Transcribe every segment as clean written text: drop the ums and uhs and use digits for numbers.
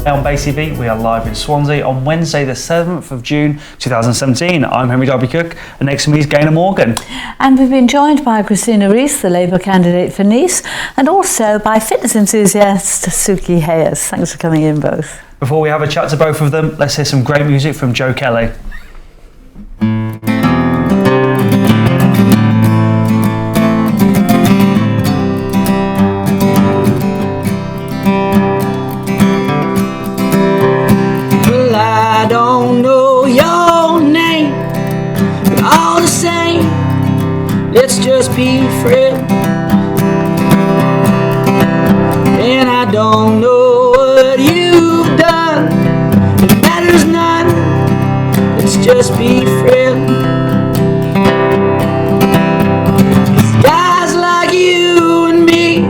On BCB, we are live in Swansea on Wednesday the 7th of June 2017. I'm Henry W. Cook and next to me is Gaynor Morgan. And we've been joined by Christina Rees, the Labour candidate for Nice, and also by fitness enthusiast Suki Hayer. Thanks for coming in both. Before we have a chat to both of them, let's hear some great music from Joe Kelly. Let's just be friends. And I don't know what you've done, it matters none. Let's just be friends. 'Cause guys like you and me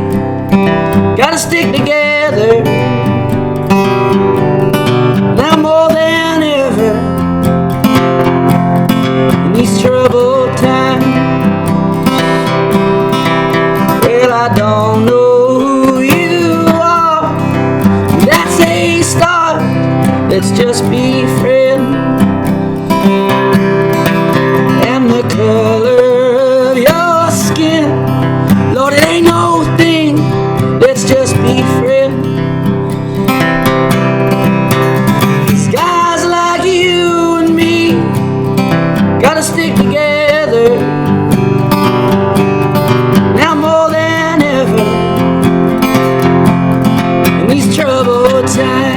gotta stick together now more than ever in these troubled times. I don't know who you are, that's a start. Let's just be friends. And the color of your skin, Lord, it ain't no thing. Let's just be friends. 'Cause guys like you and me gotta stick together now more than in these troubled times.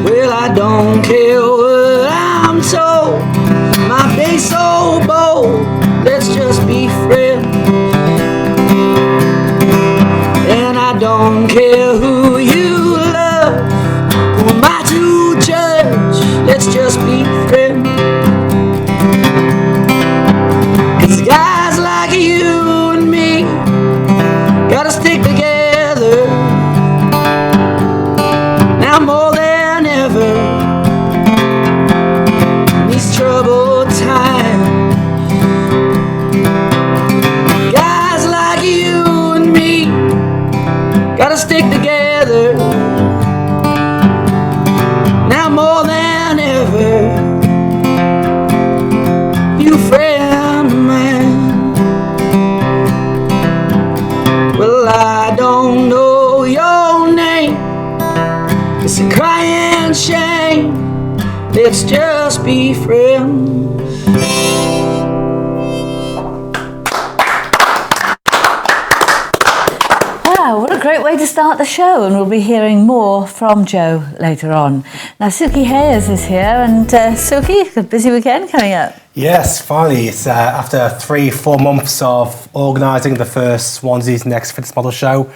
Well, I don't care what I'm told, my face so bold. Let's just be friends. And I don't care who you love, who am I to judge? Let's just be friends. 'Cause guys like you and me gotta stick together now more than ever in these troubled times. Guys like you and me gotta stick together now more than ever. You friend of mine. Well, I don't know your name, it's a crying shame. Let's just be friends. Wow, what a great way to start the show, and we'll be hearing more from Joe later on. Now, Suki Hayers is here, and Suki, a busy weekend coming up. Yes, finally. It's after 3-4 months of organising the first Swansea's Next Fitness Model show.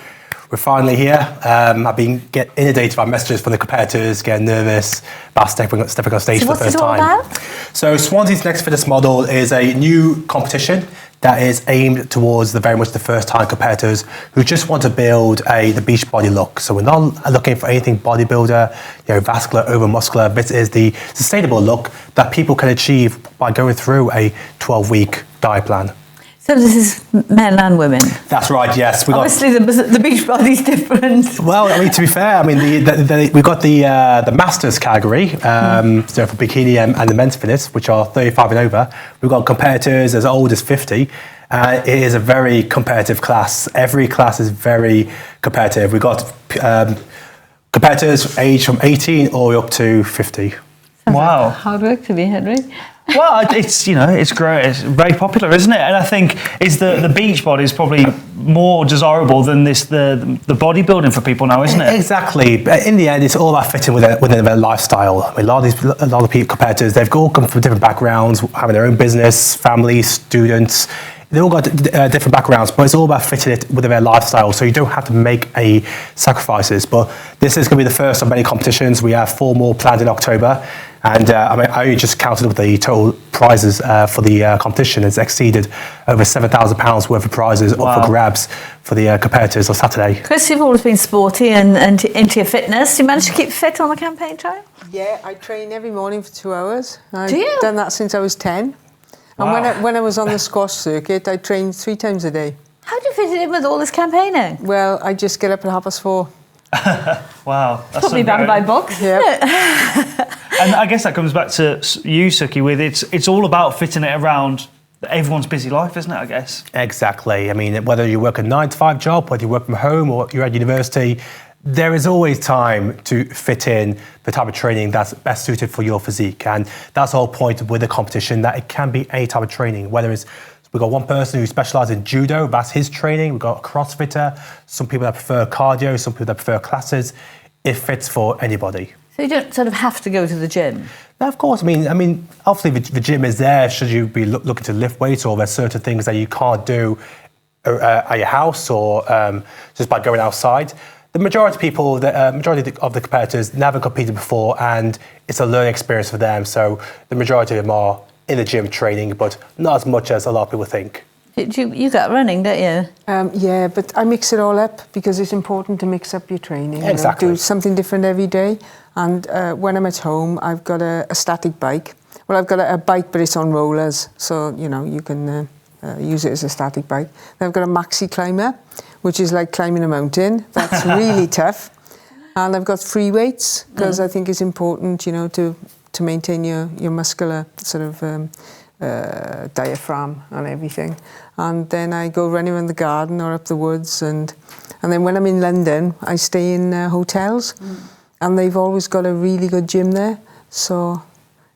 We're finally here. I've been inundated by messages from the competitors, getting nervous about stepping on stage for the first time. What's it all about? So Swansea's Next Fitness Model is a new competition that is aimed towards very much the first-time competitors who just want to build the beach body look. So we're not looking for anything bodybuilder, vascular, over-muscular. This is the sustainable look that people can achieve by going through a 12-week diet plan. So this is men and women. That's right. Yes, Obviously, the beach body's different. Well, I mean, to be fair, I mean, we've got the masters category, so for bikini and the men's fitness, which are 35 and over. We've got competitors as old as 50. It is a very competitive class. Every class is very competitive. We've got competitors aged from 18 all the way up to 50. Wow. Hard work to be, Henry. Well, it's great. It's very popular, isn't it? And I think the beach body is probably more desirable than the bodybuilding for people now, isn't it? Exactly. But in the end, it's all about fitting within their lifestyle. I mean, a lot of people competitors, they've all come from different backgrounds, having their own business, families, students. They all got different backgrounds, but it's all about fitting it with their lifestyle. So you don't have to make any sacrifices. But this is going to be the first of many competitions. We have 4 more planned in October. And I just counted up the total prizes for the competition. It's exceeded over £7,000 worth of prizes up for grabs for the competitors on Saturday. Chris, you've always been sporty and into your fitness. Do you manage to keep fit on the campaign trail? Yeah, I train every morning for 2 hours. I've Do you? done that since I was 10. Wow. And when I was on the squash circuit, I trained 3 times a day. How do you fit it in with all this campaigning? Well, I just get up at 4:30. Wow. That's Probably banned by books, Yeah. isn't it? And I guess that comes back to you, Suki, with it's all about fitting it around everyone's busy life, isn't it, I guess? Exactly. I mean, whether you work a 9-to-5 job, whether you work from home or you're at university, there is always time to fit in the type of training that's best suited for your physique. And that's the whole point with the competition, that it can be any type of training, whether it's we've got one person who specialises in judo, that's his training. We've got a CrossFitter, some people that prefer cardio, some people that prefer classes. It fits for anybody. So you don't sort of have to go to the gym? Now, of course, I mean, obviously the gym is there should you be looking to lift weights, or there's certain things that you can't do at your house or just by going outside. The majority of people, majority of the competitors never competed before, and it's a learning experience for them. So the majority of them are in the gym training, but not as much as a lot of people think. You got running, don't you? Yeah, but I mix it all up because it's important to mix up your training. Exactly. Do something different every day. And when I'm at home, I've got a static bike. Well, I've got a bike, but it's on rollers. So, you can use it as a static bike. Then I've got a maxi climber, which is like climbing a mountain. That's really tough. And I've got free weights because I think it's important, to maintain your muscular sort of diaphragm and everything. And then I go running around the garden or up the woods. And then when I'm in London, I stay in hotels. And they've always got a really good gym there. So,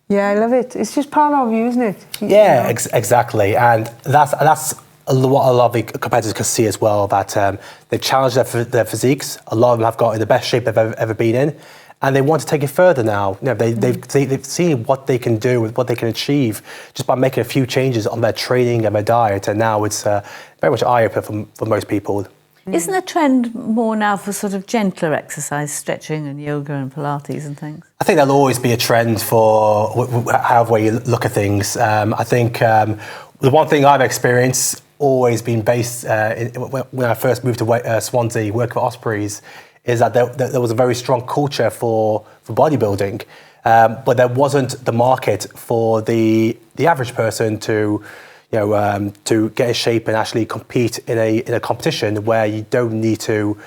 yeah, I love it. It's just part of you, isn't it? Yeah, exactly. And that's what a lot of the competitors can see as well, that they've challenged their physiques. A lot of them have got in the best shape they've ever been in. And they want to take it further now. They've seen what they can do, with what they can achieve just by making a few changes on their training and their diet. And now it's very much eye-opener for most people. Isn't the trend more now for sort of gentler exercise, stretching and yoga and Pilates and things? I think there'll always be a trend for however way you look at things. I think the one thing I've experienced, always been based when I first moved to Swansea, working for Ospreys, is that there was a very strong culture for bodybuilding, but there wasn't the market for the average person to get in shape and actually compete in a competition where you don't need to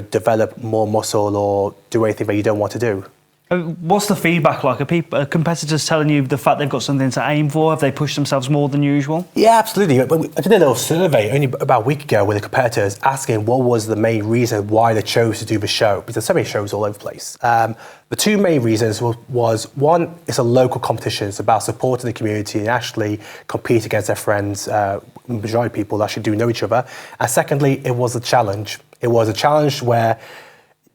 develop more muscle or do anything that you don't want to do. What's the feedback like? Are competitors telling you the fact they've got something to aim for? Have they pushed themselves more than usual? Yeah, absolutely. I did a little survey only about a week ago with the competitors asking what was the main reason why they chose to do the show, because there's so many shows all over the place. The 2 main reasons was one, it's a local competition. It's about supporting the community and actually compete against their friends. Majority of people actually do know each other. And secondly, it was a challenge. It was a challenge where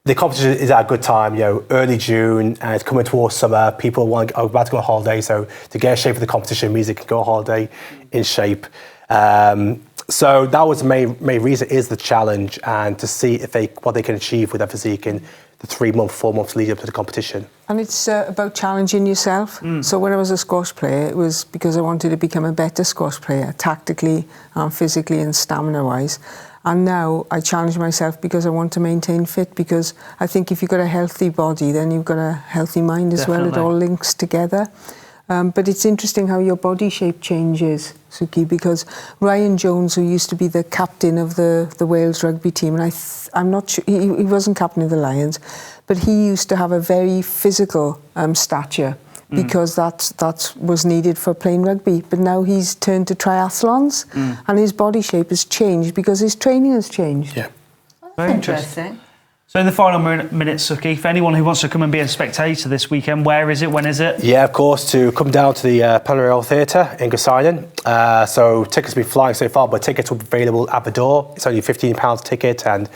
the competition is at a good time, early June, and it's coming towards summer. People are about to go on holiday, so to get in shape for the competition means they can go on holiday in shape. So that was the main reason, is the challenge, and to see what they can achieve with their physique in the 4 months leading up to the competition. And it's about challenging yourself. So when I was a squash player, it was because I wanted to become a better squash player, tactically, physically and stamina-wise. And now I challenge myself because I want to maintain fit, because I think if you've got a healthy body, then you've got a healthy mind as well. It all links together. But it's interesting how your body shape changes, Suki, because Ryan Jones, who used to be the captain of the Wales rugby team, and I'm not sure, he wasn't captain of the Lions, but he used to have a very physical stature, because that was needed for playing rugby. But now he's turned to triathlons, and his body shape has changed because his training has changed. Yeah. Very interesting. So in the final minutes, Suki, for anyone who wants to come and be a spectator this weekend, where is it? When is it? Yeah, of course, to come down to the Panorama Theatre in Gosaiden. So tickets have been flying so far, but tickets will be available at the door. It's only £15 ticket, and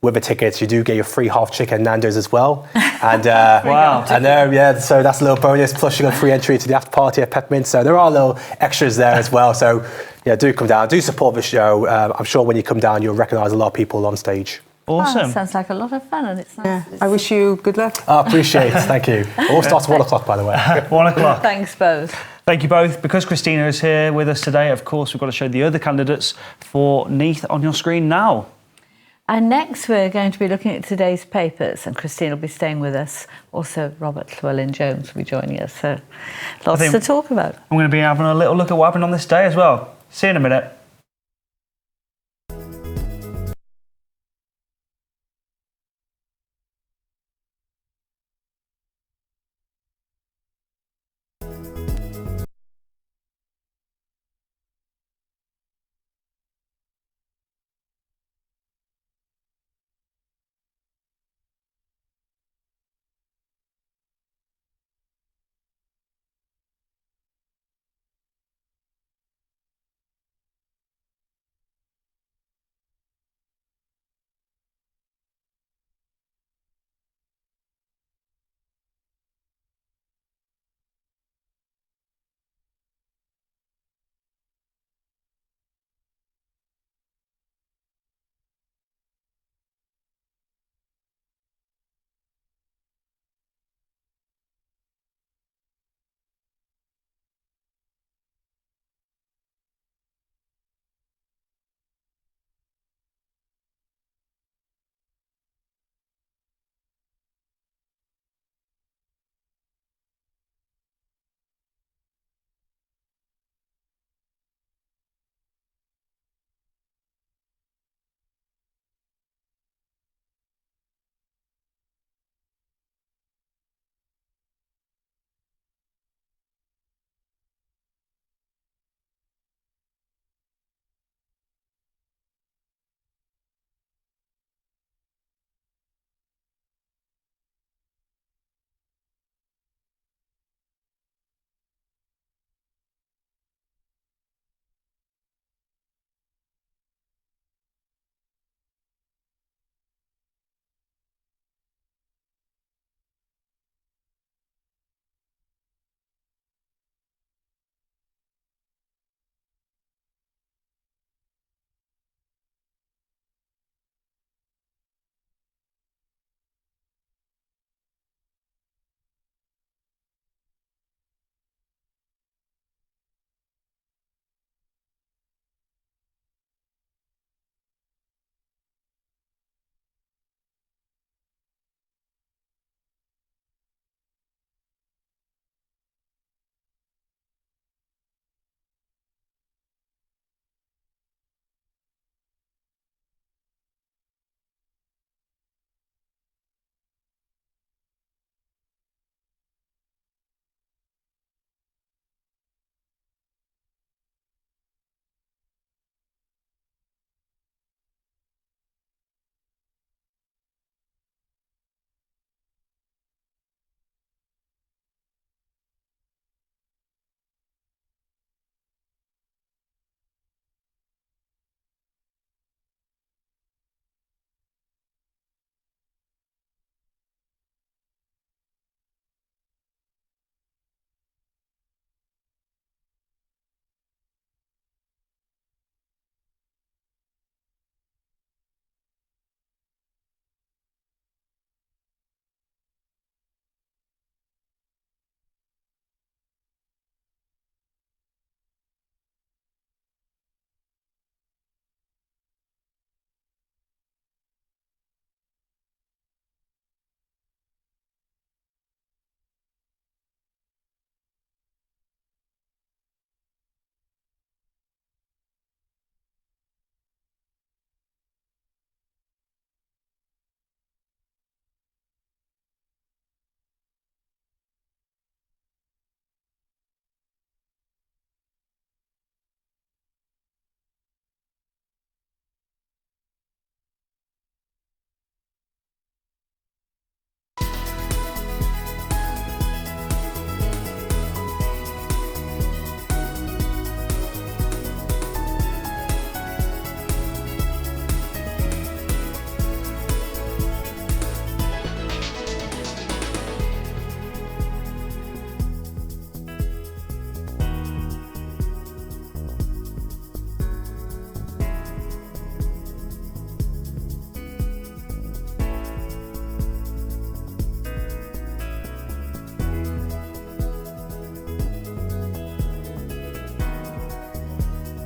with the tickets, you do get your free half chicken Nando's as well. And Wow. I know, yeah. So that's a little bonus. Plus, you got free entry to the after party at Peppermint. So there are little extras there as well. So yeah, do come down, do support the show. I'm sure when you come down, you'll recognise a lot of people on stage. Awesome. Sounds like a lot of fun, and it's nice. Yeah, I wish you good luck. I appreciate it. Thank you. It all starts at 1 o'clock, by the way. 1 o'clock. Thanks both. Thank you both. Because Christina is here with us today, of course, we've got to show the other candidates for Neath on your screen now. And next, we're going to be looking at today's papers, and Christine will be staying with us. Also, Robert Llewellyn-Jones will be joining us. So, lots to talk about. I'm going to be having a little look at what happened on this day as well. See you in a minute.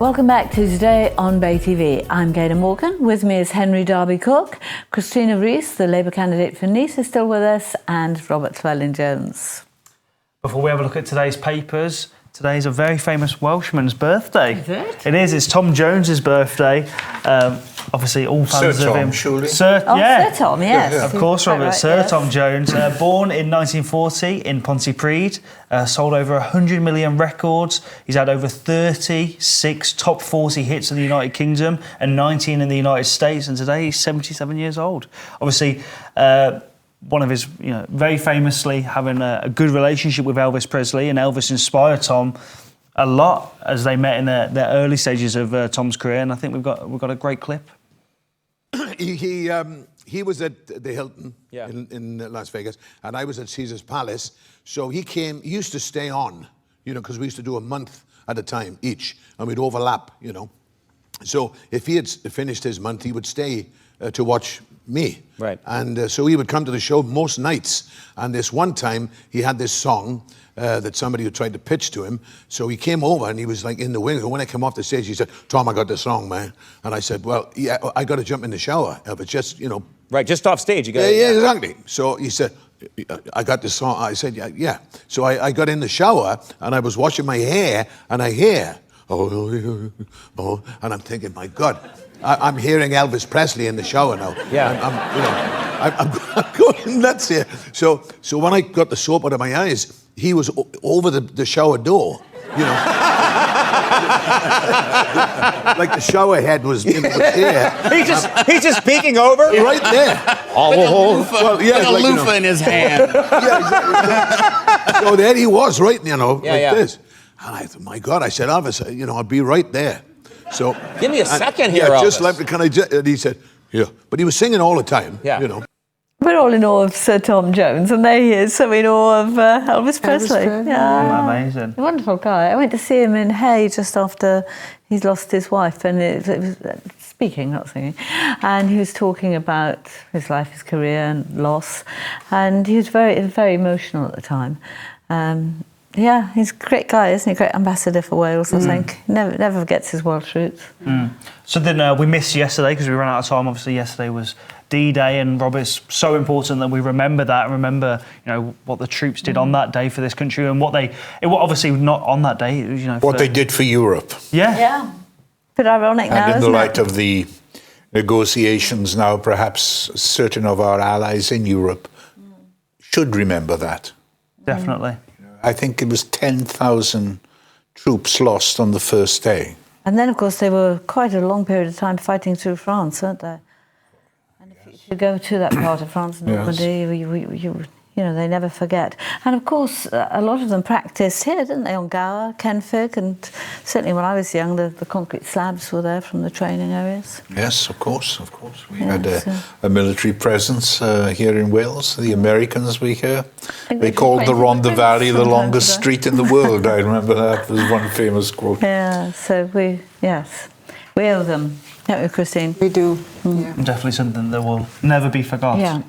Welcome back to Today on Bay TV. I'm Gaynor Morgan. With me is Henry Darby Cook. Christina Rees, the Labour candidate for Nice, is still with us, and Robert Llewellyn-Jones. Before we have a look at today's papers, today is a very famous Welshman's birthday. Is it? It is. It's Tom Jones's birthday. Obviously, all fans Sir of Tom, him. surely? Sir Yes. Tom, yes. Of course, Robert. Right, Sir yes. Tom Jones, born in 1940 in Pontypridd, sold over 100 million records. He's had over 36 top 40 hits in the United Kingdom and 19 in the United States, and today he's 77 years old. Obviously, one of his, very famously having a good relationship with Elvis Presley, and Elvis inspired Tom a lot as they met in the early stages of Tom's career, and I think we've got a great clip. He was at the Hilton in Las Vegas, and I was at Caesar's Palace. So he used to stay on, because we used to do a month at a time each, and we'd overlap, So if he had finished his month, he would stay to watch me. Right. And so he would come to the show most nights. And this one time, he had this song that somebody had tried to pitch to him. So he came over and he was like in the wings. And when I came off the stage, he said, "Tom, I got the song, man." And I said, "Well, yeah, I got to jump in the shower. But just, Right, just off stage. You got Yeah, exactly. So he said, "I got this song." I said, yeah. So I got in the shower and I was washing my hair and I hear, oh, and I'm thinking, my God, I'm hearing Elvis Presley in the shower now. Yeah. I'm going nuts here. So when I got the soap out of my eyes, he was over the shower door, like the shower head was in the chair. He's just peeking over. Right there. Well, yeah, a loofah in his hand. Yeah, exactly. So there he was, right, Yeah. this. And I thought, my God, I said, Elvis, I'll be right there. So Give me a second here, Yeah, just Elvis. like, and he said, yeah. But he was singing all the time, Yeah. We're all in awe of Sir Tom Jones, and there he is, so in awe of Elvis Presley. Presley. Yeah. Amazing. A wonderful guy. I went to see him in Hay just after he'd lost his wife, and it was speaking, not singing, and he was talking about his life, his career, and loss, and he was very, very emotional at the time. Yeah, he's a great guy, isn't he? Great ambassador for Wales, I think. Never forgets his Welsh roots. Something we missed yesterday because we ran out of time. Obviously, yesterday was D-Day, and Rob, it's so important that we remember that and remember, what the troops did on that day for this country and what obviously not on that day, What they did for Europe. Yeah. Yeah. Bit ironic now, And in the isn't light it? of the negotiations now, perhaps certain of our allies in Europe should remember that. Definitely. I think it was 10,000 troops lost on the first day. And then, of course, they were quite a long period of time fighting through France, weren't they? And if you go to that part of France, Normandy, they never forget. And, of course, a lot of them practised here, didn't they, on Gower, Kenfig, and certainly when I was young, the concrete slabs were there from the training areas. Yes, of course. We had a military presence here in Wales. The Americans we hear. They called the Rhondda Valley the longest street in the world. I remember that was one famous quote. Yeah, so we owe them, don't we, Christine? We do. Yeah. Definitely something that will never be forgotten. Yeah.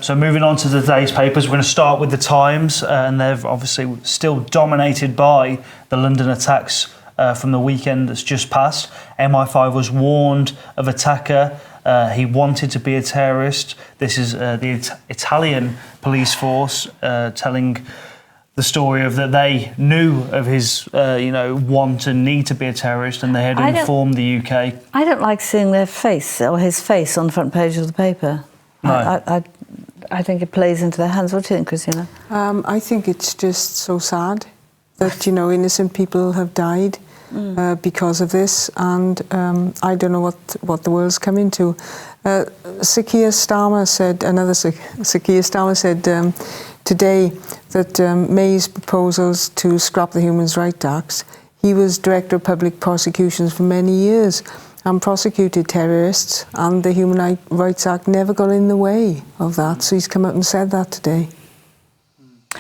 So moving on to today's papers, we're going to start with the Times, and they're obviously still dominated by the London attacks from the weekend that's just passed. MI5 was warned of attacker. He wanted to be a terrorist. This is the Italian police force telling the story of that they knew of his, want and need to be a terrorist, and they had informed the UK. I don't like seeing their face or his face on the front page of the paper. No. I think it plays into their hands. What do you think, Christina? I think it's just so sad that, innocent people have died because of this, and I don't know what the world's coming to. Suki Hayer said today that May's proposals to scrap the Human Rights Act, he was Director of Public Prosecutions for many years and prosecuted terrorists, and the Human Rights Act never got in the way of that, so he's come up and said that today.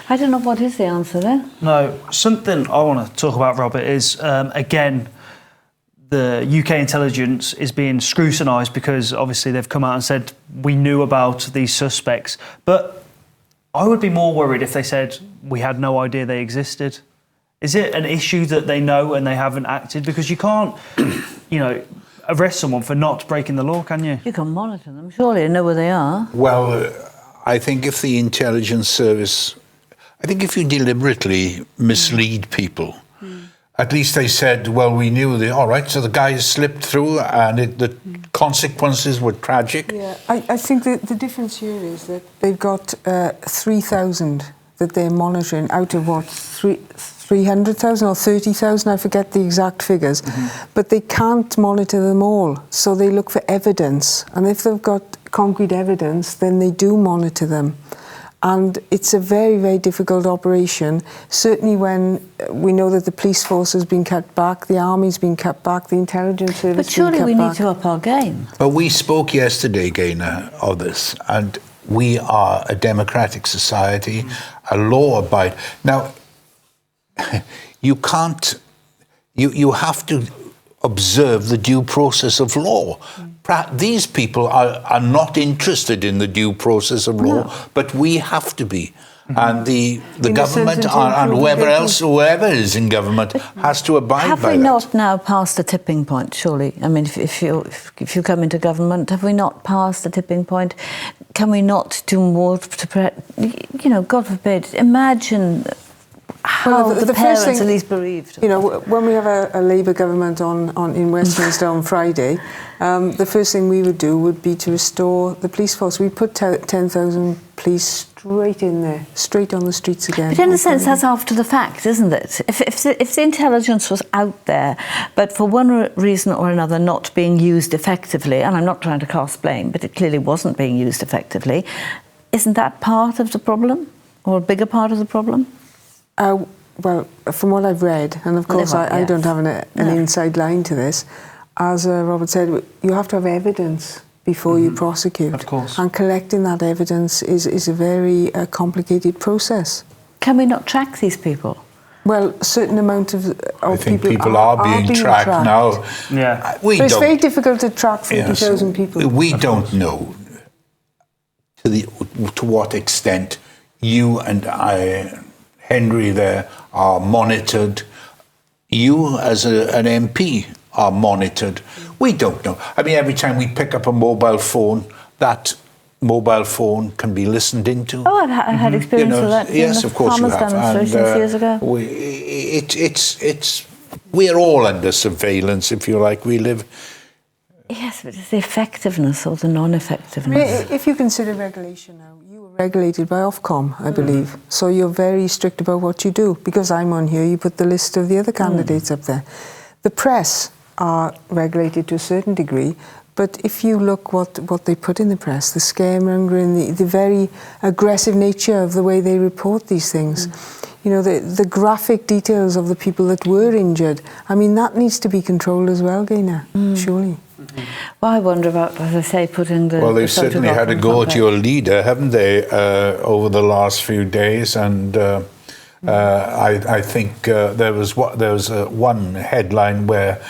I don't know what is the answer there. No, something I want to talk about, Robert, is, again, the UK intelligence is being scrutinised because obviously they've come out and said we knew about these suspects. But I would be more worried if they said we had no idea they existed. Is it an issue that they know and they haven't acted? Because you can't, arrest someone for not breaking the law, can you? You can monitor them, surely, and know where they are. Well, I think if the intelligence service, if you deliberately mislead people, at least they said, well, we knew all right, so the guy slipped through and the consequences were tragic. Yeah, I think the difference here is that they've got 3,000 that they're monitoring out of 300,000 or 30,000, I forget the exact figures, but they can't monitor them all, so they look for evidence, and if they've got concrete evidence, then they do monitor them. And it's a very, very difficult operation, certainly when we know that the police force has been cut back, the army's been cut back, the intelligence service has been cut back. But surely we need to up our game. Well, we spoke yesterday, Gaynor, of this, and we are a democratic society, a law-abiding. Now, you can't, you have to observe the due process of law. These people are not interested in the due process of law, but we have to be. And the government and whoever is in government has to abide by that. Have we not now passed a tipping point, surely? I mean, if you come into government, have we not passed a tipping point? Can we not do more to, God forbid, imagine how the parents are least bereaved. When we have a Labour government in Westminster on Friday, the first thing we would do would be to restore the police force. We put 10,000 police straight in there, straight on the streets again. But in a sense, that's after the fact, isn't it? If the intelligence was out there, but for one reason or another not being used effectively, and I'm not trying to cast blame, but it clearly wasn't being used effectively, isn't that part of the problem, or a bigger part of the problem? Well, from what I've read, and of course I don't have an inside line to this, as Robert said, you have to have evidence before you prosecute. Of course. And collecting that evidence is a very complicated process. Can we not track these people? Well, a certain amount of I think people are being tracked now. Yeah. But it's very difficult to track 30,000 people. We don't know to what extent you and I, Henry there, are monitored. You as an MP are monitored. We don't know. I mean, every time we pick up a mobile phone, that mobile phone can be listened into. Oh, I've had experience with that. Yes, of course you have. Demonstrations years ago. We're all under surveillance, if you like. We live. Yes, but it's the effectiveness or the non-effectiveness. I mean, if you consider regulation now, you were regulated by Ofcom, I believe. So you're very strict about what you do. Because I'm on here, you put the list of the other candidates up there. The press are regulated to a certain degree, but if you look what they put in the press, the scaremongering, the very aggressive nature of the way they report these things, the graphic details of the people that were injured, I mean, that needs to be controlled as well, Gaynor, surely. Well, I wonder about, as I say, putting the... Well, they've certainly had a go at your leader, haven't they, over the last few days? And I think there was one headline where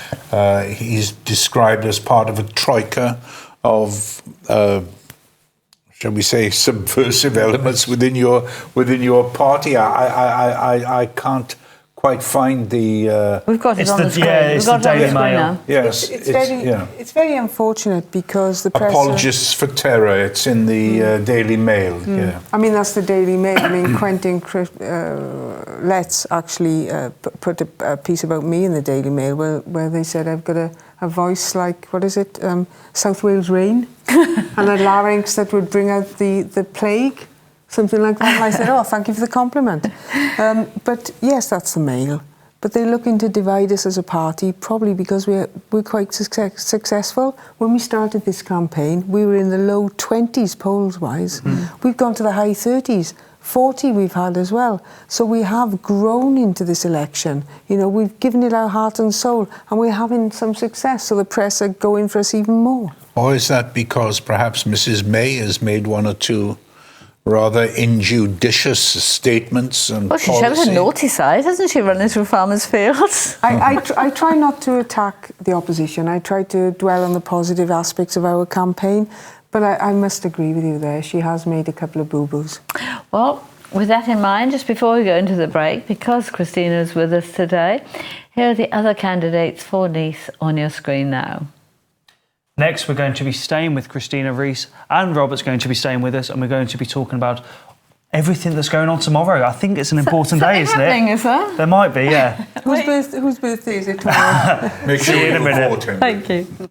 he's described as part of a troika of, shall we say, subversive elements within your party. I can't quite find the... We've got it on the screen. It's the Daily Mail. Yes, it's very unfortunate because the press... Apologists for terror, it's in the Daily Mail. Yeah. I mean, that's the Daily Mail. I mean, Quentin Letts actually put a piece about me in the Daily Mail where they said I've got a voice like, what is it, South Wales rain, and a larynx that would bring out the plague. Something like that. And I said, oh, thank you for the compliment. But yes, that's the Mail. But they're looking to divide us as a party, probably because we're quite successful. When we started this campaign, we were in the low 20s polls-wise. We've gone to the high 30s. 40 we've had as well. So we have grown into this election. We've given it our heart and soul, and we're having some success. So the press are going for us even more. Or is that because perhaps Mrs. May has made one or two rather injudicious statements and she shows a naughty side, hasn't she, running through farmers' fields? I try not to attack the opposition. I try to dwell on the positive aspects of our campaign. But I must agree with you there. She has made a couple of boo-boos. Well, with that in mind, just before we go into the break, because Christina is with us today, here are the other candidates for Nice on your screen now. Next, we're going to be staying with Christina Rees, and Robert's going to be staying with us, and we're going to be talking about everything that's going on tomorrow. I think it's an important day, isn't it? Is there? There might be, yeah. Whose birthday is it tomorrow? Make sure See you you in a minute. report him. Thank you.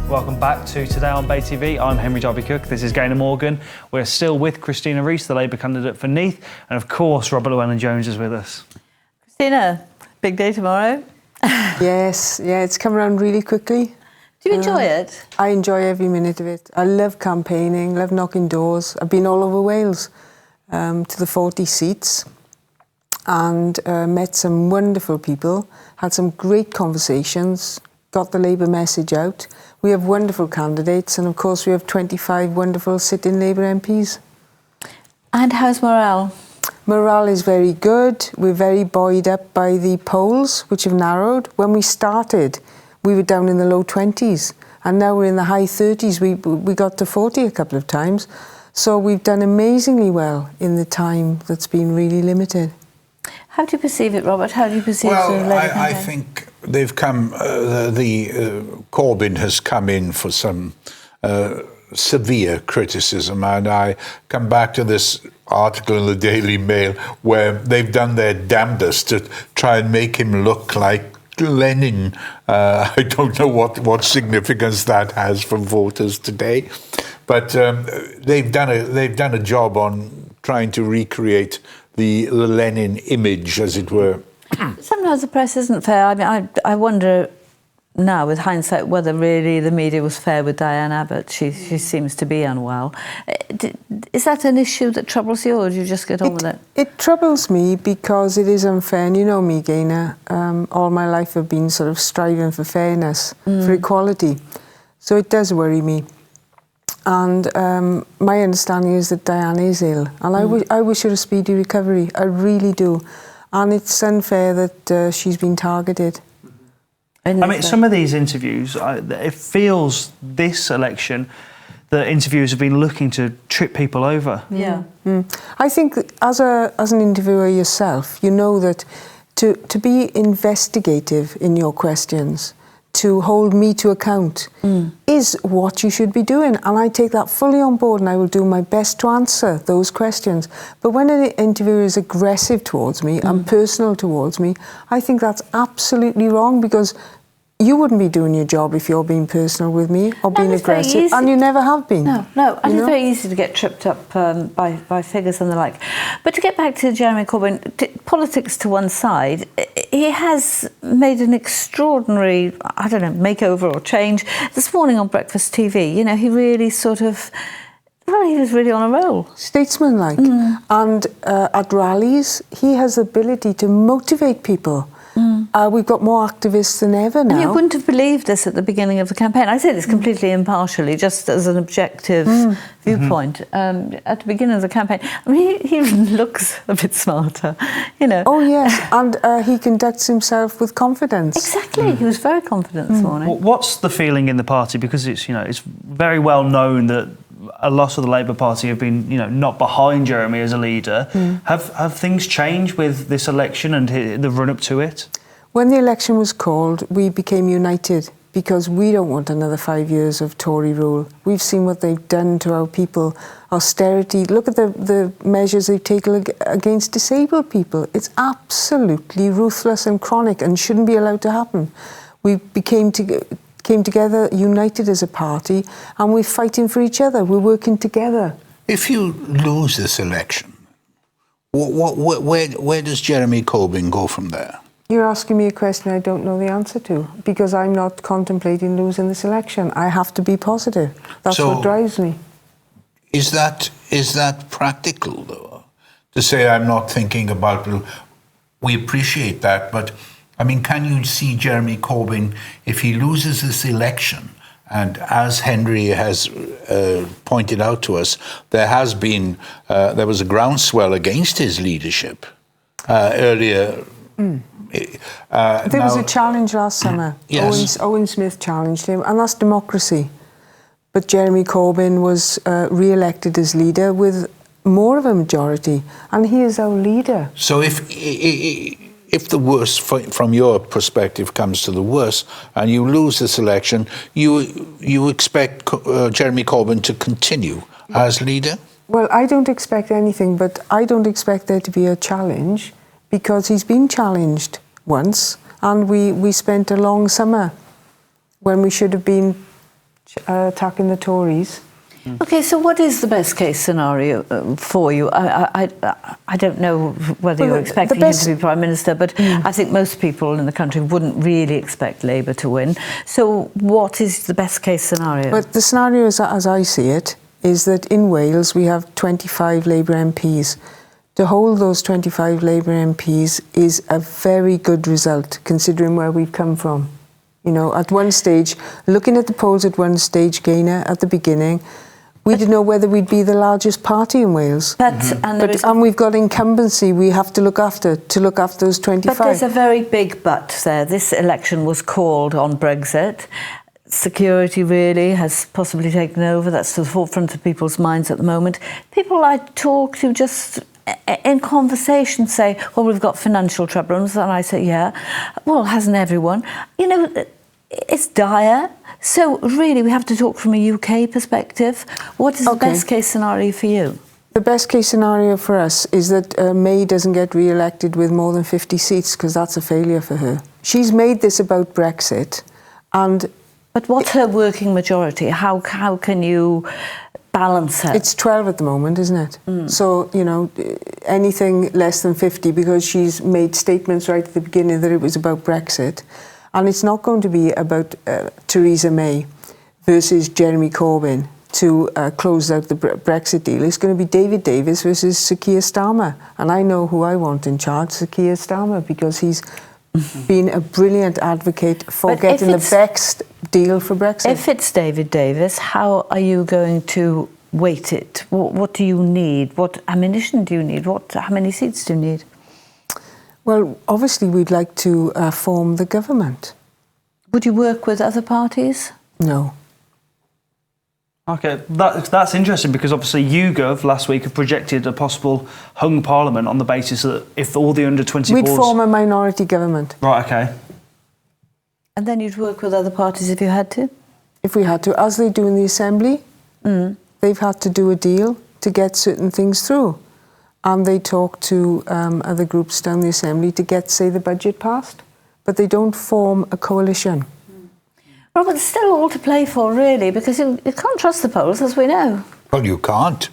Welcome back to Today on Bay TV. I'm Henry Darby Cook. This is Gaynor Morgan. We're still with Christina Rees, the Labour candidate for Neath, and of course Robert Llewellyn-Jones is with us. Christina, big day tomorrow. Yes, yeah, it's come around really quickly. Do you enjoy it? I enjoy every minute of it. I love campaigning, love knocking doors. I've been all over Wales to the 40 seats and met some wonderful people, had some great conversations, got the Labour message out. We have wonderful candidates, and of course we have 25 wonderful sitting Labour MPs. And how's morale? Morale is very good. We're very buoyed up by the polls, which have narrowed. When we started, we were down in the low 20s, and now we're in the high 30s. We got to 40 a couple of times. So we've done amazingly well in the time that's been really limited. How do you perceive it, Robert? How do you perceive the Labour I campaign? think they've come, Corbyn has come in for some severe criticism, and I come back to this article in the Daily Mail where they've done their damnedest to try and make him look like Lenin. I don't know what significance that has for voters today, but they've done a job on trying to recreate the Lenin image, as it were. Sometimes the press isn't fair. I mean, I wonder now, with hindsight, whether really the media was fair with Diane Abbott. She seems to be unwell. Is that an issue that troubles you, or do you just get on with it? It troubles me because it is unfair. And you know me, Gaynor, all my life I've been sort of striving for fairness, for equality. So it does worry me. And my understanding is that Diane is ill. And I wish her a speedy recovery. I really do. And it's unfair that she's been targeted. I mean, some of these interviews, it feels this election that interviewers have been looking to trip people over. Yeah. I think that as an interviewer yourself, you know that to be investigative in your questions, to hold me to account, is what you should be doing. And I take that fully on board, and I will do my best to answer those questions. But when an interviewer is aggressive towards me and personal towards me, I think that's absolutely wrong, because you wouldn't be doing your job if you're being personal with me or being aggressive, and you never have been. No, and it's very easy to get tripped up by figures and the like. But to get back to Jeremy Corbyn, politics to one side, he has made an extraordinary, I don't know, makeover or change. This morning on Breakfast TV, you know, he really sort of, well, he was really on a roll. Statesman-like. And at rallies, he has the ability to motivate people. We've got more activists than ever now. And you wouldn't have believed this at the beginning of the campaign. I say this completely impartially, just as an objective viewpoint. At the beginning of the campaign, I mean, he looks a bit smarter, you know. Oh, yes, and he conducts himself with confidence. Exactly, he was very confident this morning. What's the feeling in the party? Because it's, you know, it's very well known that a lot of the Labour Party have been, you know, not behind Jeremy as a leader. Have things changed with this election and the run-up to it? When the election was called, we became united, because we don't want another 5 years of Tory rule. We've seen what they've done to our people. Austerity. Look at the measures they've taken against disabled people. It's absolutely ruthless and chronic and shouldn't be allowed to happen. We came together, united as a party, and we're fighting for each other. We're working together. If you lose this election, where does Jeremy Corbyn go from there? You're asking me a question I don't know the answer to, because I'm not contemplating losing this election. I have to be positive. That's what drives me. Is that practical, though? To say I'm not thinking about... We appreciate that, but, I mean, can you see Jeremy Corbyn, if he loses this election, and as Henry has pointed out to us, there was a groundswell against his leadership earlier... There was a challenge last summer. Yes. Owen Smith challenged him, and that's democracy. But Jeremy Corbyn was re-elected as leader with more of a majority, and he is our leader. So if the worst, from your perspective, comes to the worst, and you lose this election, you expect Jeremy Corbyn to continue as leader? Well, I don't expect anything, but I don't expect there to be a challenge, because he's been challenged once, and we spent a long summer when we should have been attacking the Tories. Okay, so what is the best case scenario for you? I don't know whether you're expecting him to be Prime Minister, but I think most people in the country wouldn't really expect Labour to win. So what is the best case scenario? But the scenario, as I see it, is that in Wales we have 25 Labour MPs. To hold those 25 Labour MPs is a very good result, considering where we've come from. You know, at one stage, looking at the polls at one stage, Gaynor, at the beginning, we didn't know whether we'd be the largest party in Wales. And we've got incumbency we have to look after those 25. But there's a very big but there. This election was called on Brexit. Security really has possibly taken over. That's to the forefront of people's minds at the moment. People I talk to just in conversation say, well, we've got financial troubles. And I say, yeah. Well, hasn't everyone? You know, it's dire. So really, we have to talk from a UK perspective. What is the best case scenario for you? The best case scenario for us is that May doesn't get re-elected with more than 50 seats, because that's a failure for her. She's made this about Brexit, and... But what's her working majority? How can you balance her? It's 12 at the moment, isn't it? So, you know, anything less than 50, because she's made statements right at the beginning that it was about Brexit. And it's not going to be about Theresa May versus Jeremy Corbyn to close out the Brexit deal. It's going to be David Davis versus Suki Hayer. And I know who I want in charge, Suki Hayer, because he's been a brilliant advocate for getting the best deal for Brexit. If it's David Davis, how are you going to weight it? What do you need? What ammunition do you need? How many seats do you need? Well, obviously we'd like to form the government. Would you work with other parties? No. Okay, that's interesting, because obviously YouGov last week have projected a possible hung parliament on the basis that if all the under-20 We'd form a minority government. Right, okay. And then you'd work with other parties if you had to? If we had to, as they do in the Assembly, they've had to do a deal to get certain things through. And they talk to other groups down the Assembly to get, say, the budget passed. But they don't form a coalition. Robert, it's still all to play for, really, because you can't trust the polls, as we know. Well, you can't.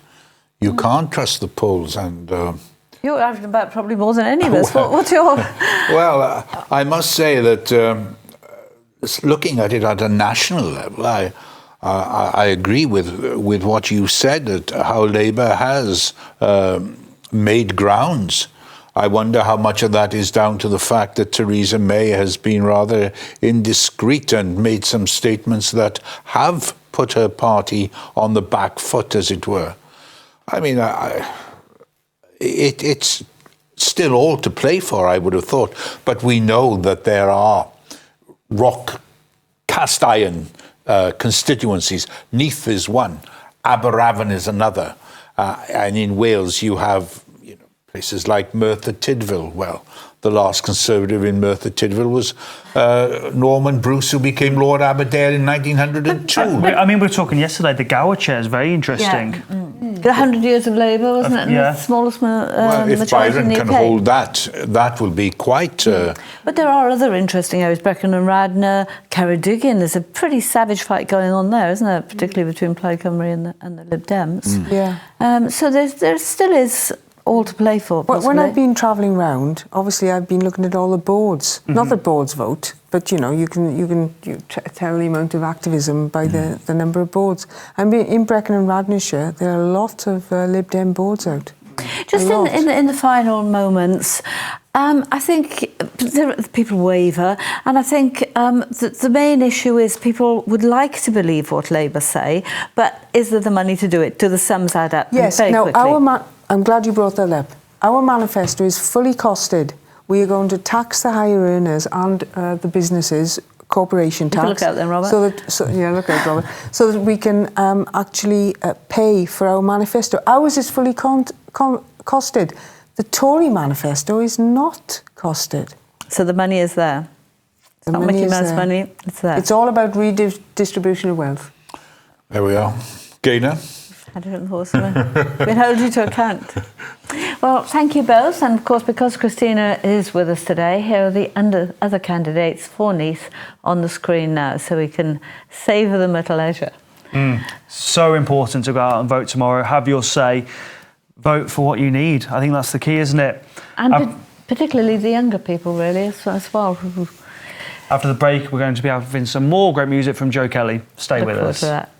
You can't trust the polls, and... You're arguing about probably more than any of us. What's your... Well, I must say that looking at it at a national level, I agree with what you said, that how Labour has made grounds. I wonder how much of that is down to the fact that Theresa May has been rather indiscreet and made some statements that have put her party on the back foot, as it were. I mean, it's still all to play for, I would have thought. But we know that there are cast iron constituencies. Neath is one, Aberavon is another. And in Wales you have places like Merthyr Tydfil. Well, the last Conservative in Merthyr Tydfil was Norman Bruce, who became Lord Aberdare in 1902. I mean, we were talking yesterday, the Gower chair is very interesting. Yeah. 100 years of Labour, wasn't it? Yeah. The smallest well, if Byron can hold that, that will be quite... But there are other interesting areas. Brecon and Radnor, Ceredigion, there's a pretty savage fight going on there, isn't there? Particularly between Plaid Cymru and the Lib Dems. Yeah. So there still is all to play for, possibly. When I've been travelling round, obviously I've been looking at all the boards. Not that boards vote, but you can tell the amount of activism by the number of boards. And in Brecon and Radnorshire, there are a lot of Lib Dem boards out. Just in the final moments, I think people waver, and I think the main issue is people would like to believe what Labour say, but is there the money to do it? Do the sums add up? Yes. Very Now, quickly. I'm glad you brought that up. Our manifesto is fully costed. We are going to tax the higher earners and the businesses, corporation tax. Look out then, Robert. Look out, Robert. So that we can actually pay for our manifesto. Ours is fully costed. The Tory manifesto is not costed. So the money is there. It's not Mickey Mouse money, it's there. It's all about redistribution of wealth. There we are. Gaynor? I don't know, been held you to account. Well, thank you both. And of course, because Christina is with us today, here are the other candidates for Nice on the screen now, so we can savour them at leisure. So important to go out and vote tomorrow. Have your say. Vote for what you need. I think that's the key, isn't it? And particularly the younger people, really, as well. After the break, we're going to be having some more great music from Joe Kelly. Stay with us. To that.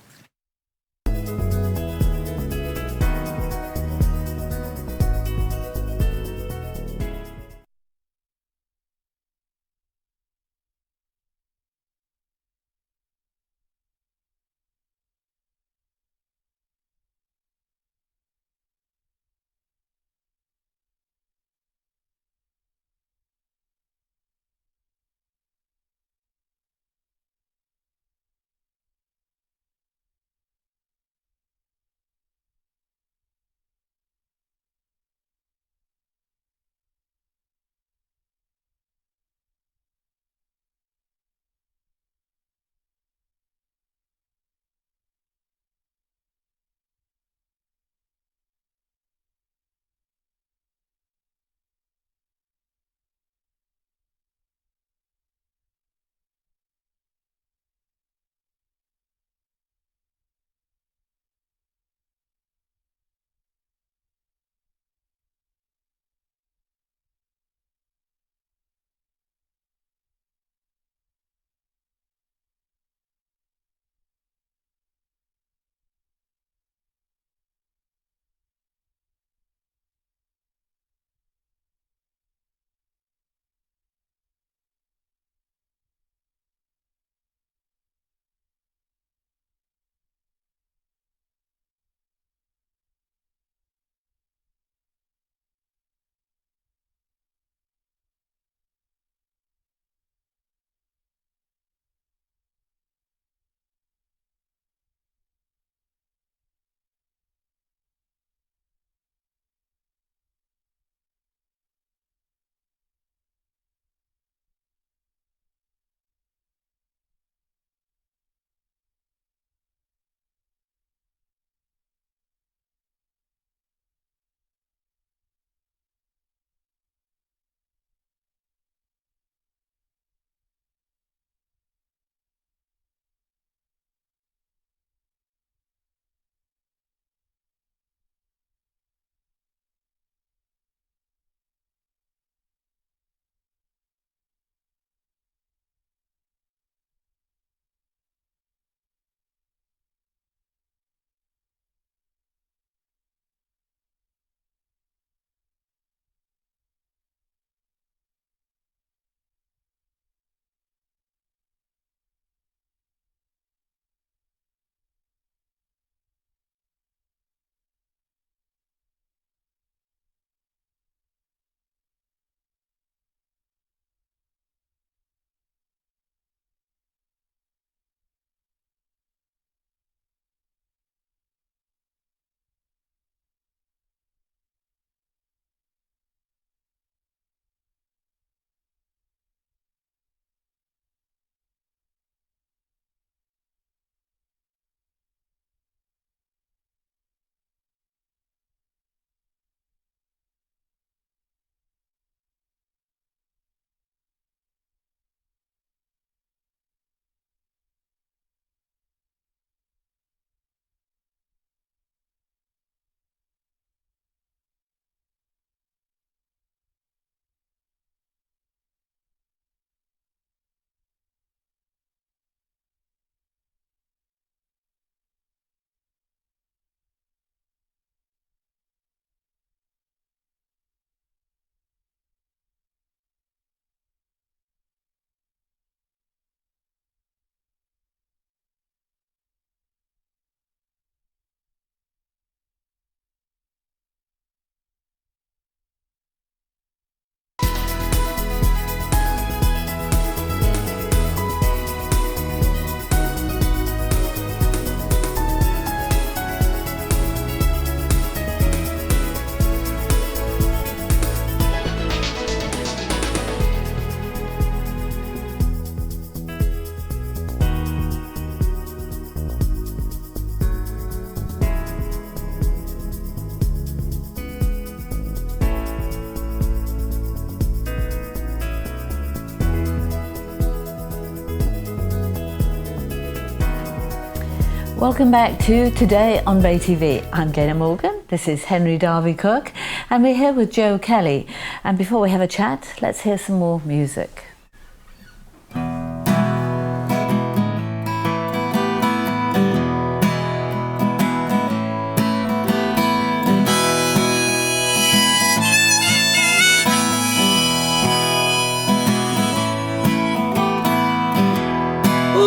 Welcome back to Today on Bay TV. I'm Gaynor Morgan, this is Henry Darby Cook, and we're here with Joe Kelly. And before we have a chat, let's hear some more music.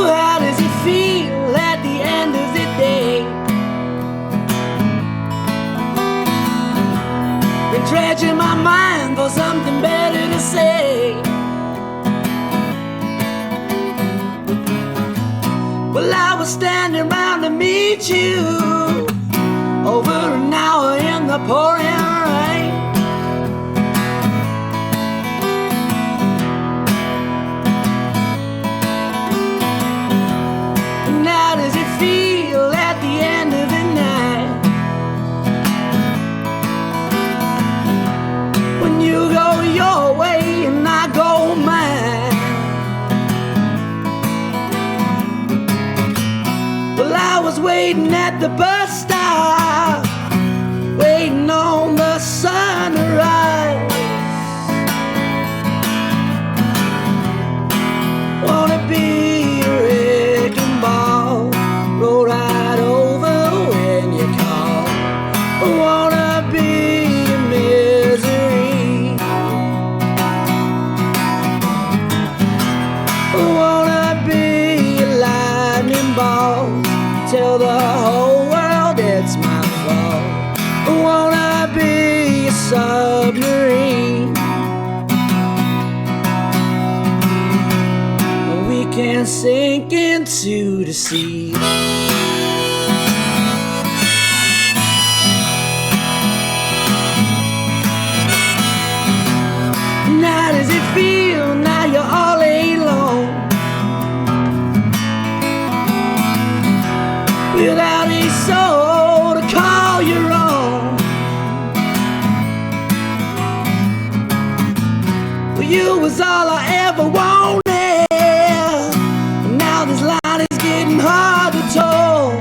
How does it feel at the end of the day? Been dredging my mind for something better to say. Well, I was standing round to meet you over an hour in the pouring rain. And how does it feel at the end of the night? When you go your way and I go mine. Well, I was waiting at the bus stop, waiting on the sun to rise. Wanna be a wrecking ball, roll right over when you call. Wanna be a misery, wanna be a lightning ball, tell the whole world it's my fault. Wanna be a submarine, we can sink into the sea. And how does it feel now you're all alone, without a soul to call your own? Well, you was all I ever wanted. Now this line is getting hard to toe.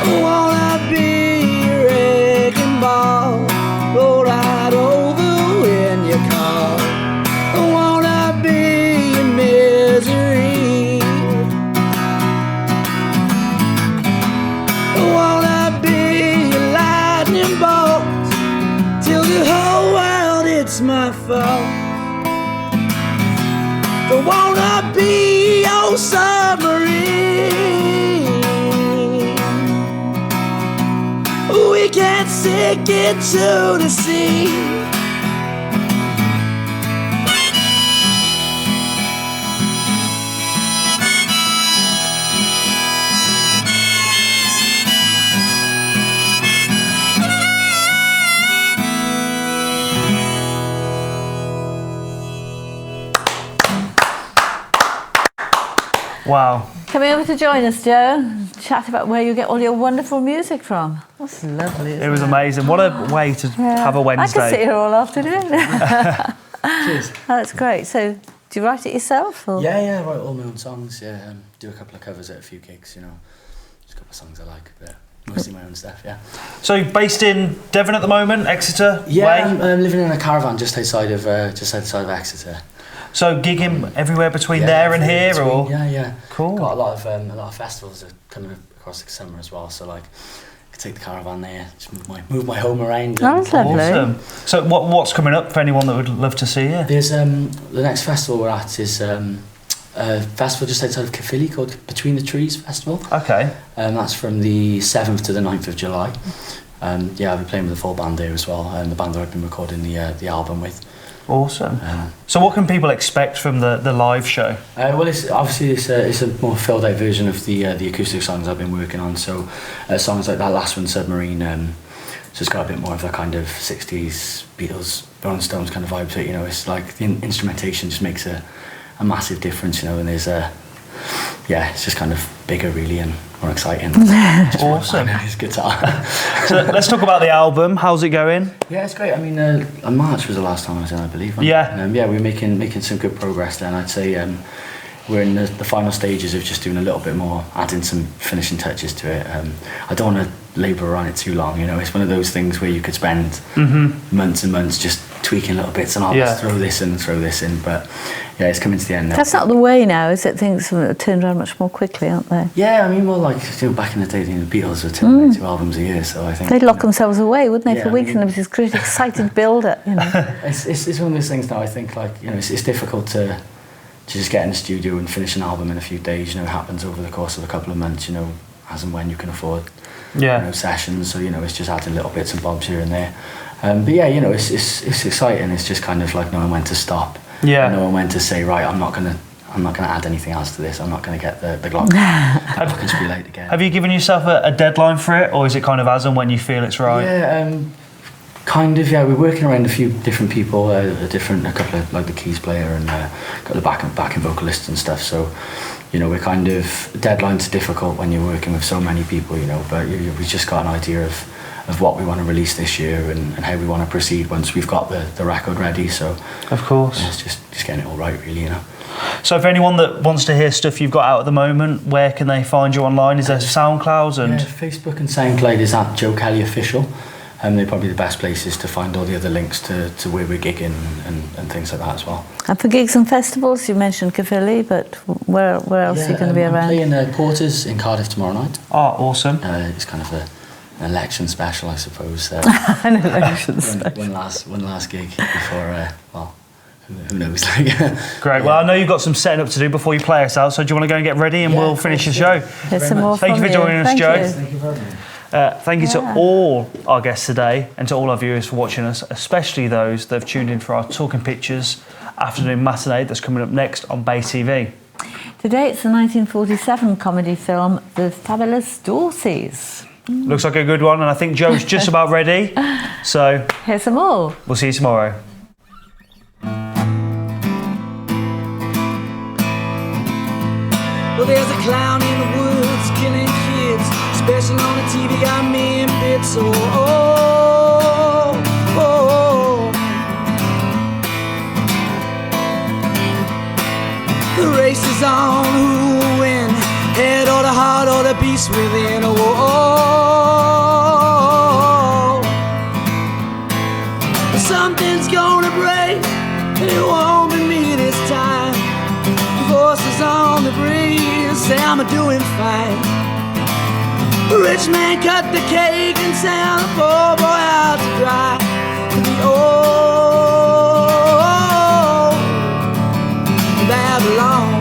I wanna be a wrecking ball, roll right over when you call. I wanna be a misery, I wanna be a lightning bolt, till the whole world it's my fault. I wanna be your submarine, we can't sink into the sea. Wow. Coming over to join us, Joe, chat about where you get all your wonderful music from. That's lovely. It was amazing. What a way to have a Wednesday. I could sit here all afternoon. Cheers. That's great. So, do you write it yourself? Or? Yeah, I write all my own songs. Yeah, do a couple of covers at a few gigs. You know, just a couple of songs I like, but mostly my own stuff. Yeah. So, based in Devon at the moment, Exeter Yeah, way? I'm living in a caravan just outside of Exeter. So, gigging everywhere between Yeah, there and everywhere here, between, or yeah. Cool. Got a lot of festivals that are coming across the summer as well. So like, I could take the caravan there, just move my home around. That's lovely. Awesome. So, what's coming up for anyone that would love to see you? There's the next festival we're at is a festival just outside of Caerphilly called Between the Trees Festival. Okay. That's from the 7th to the 9th of July. Yeah, I'll be playing with the full band there as well, and the band that I've been recording the album with. Awesome. So what can people expect from the live show? Well, it's a more filled out version of the acoustic songs I've been working on. So songs like that last one, Submarine, so it's got a bit more of a kind of 60s Beatles, Rolling Stones kind of vibe to it. You know, it's like the instrumentation just makes a massive difference. You know, and there's it's just kind of bigger really and more exciting. Awesome. His guitar. So let's talk about the album. How's it going? Yeah, it's great. I mean, March was the last time I was in, I believe. Yeah. Yeah, we're making some good progress then. I'd say we're in the final stages of just doing a little bit more, adding some finishing touches to it. I don't want to labour on it too long, you know. It's one of those things where you could spend months and months just tweaking little bits and throw this in, but yeah, it's coming to the end now. That's not the way now, is it? Things have turned around much more quickly, aren't they? Yeah, I mean, well, like, you know, back in the day, the Beatles were turning out 2 albums a year, so I think... They'd lock themselves away, wouldn't they, Yeah, for weeks, and there was this great excited build-up, you know. It's one of those things now, I think, like, you know, it's difficult to just get in the studio and finish an album in a few days. You know, it happens over the course of a couple of months, you know, as and when you can afford you know, sessions. So, you know, it's just adding little bits and bobs here and there. But yeah, you know, it's exciting. It's just kind of like knowing when to stop. Yeah. Knowing when to say, right, I'm not gonna add anything else to this. I'm not gonna get the clock and spree late again. Have you given yourself a deadline for it, or is it kind of as and when you feel it's right? Yeah, kind of. Yeah, we're working around a few different people, a couple of, like, the keys player and got the backing vocalist and stuff. So, you know, we're kind of, deadlines are difficult when you're working with so many people, you know. But we've just got an idea of what we want to release this year and how we want to proceed once we've got the record ready. So, of course, it's just getting it all right, really, you know. So for anyone that wants to hear stuff you've got out at the moment, where can they find you online? Is there SoundCloud and Facebook and SoundCloud is at Joe Kelly Official. They're probably the best places to find all the other links to where we're gigging and things like that as well. And for gigs and festivals, you mentioned Caerphilly, but where else are you going to be around? I'm playing Porter's in Cardiff tomorrow night. Oh, awesome. It's kind of an election special, I suppose. An election special. One last gig before, well, who knows? Great. Well, I know you've got some setting up to do before you play us out, so do you want to go and get ready and we'll finish the show? There's some more Thank you for joining us, Joe. Thank you very much. Thank you to all our guests today and to all our viewers for watching us, especially those that have tuned in for our Talking Pictures afternoon matinee that's coming up next on Bay TV. Today it's the 1947 comedy film The Fabulous Dorseys. Looks like a good one, and I think Joe's just about ready. So here's some more. We'll see you tomorrow. Well, there's a clown in the woods killing kids, special on the TV, got me in bits. The race is on, who will win? Head or the heart or the beast within. Something's gonna break, and it won't be me this time. Forces on the breeze say I'm doing fine. A rich man cut the cake and sent a poor boy out to dry. The old Babylon.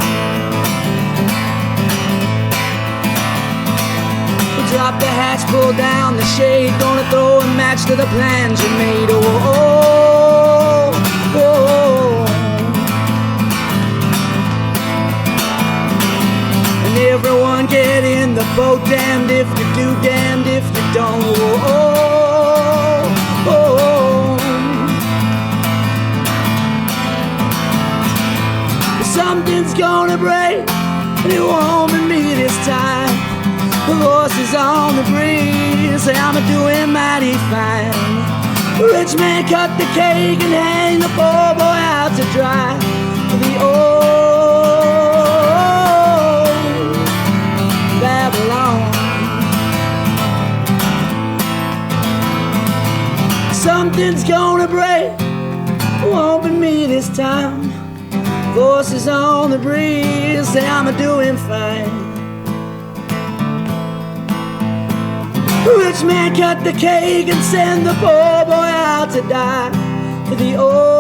We drop the hatch, pull down the shade, gonna throw a match to the plans you made. And everyone get in the boat, damned if you do, damned if you don't. Something's gonna break, and it won't be me this time. The horses on the breeze say I'm doing mighty fine. The rich man cut the cake and hang the poor boy out to dry. The old Babylon. Something's gonna break, it won't be me this time. Voices on the breeze say I'm doing fine. The rich man cut the cake and send the poor boy out to die. For the old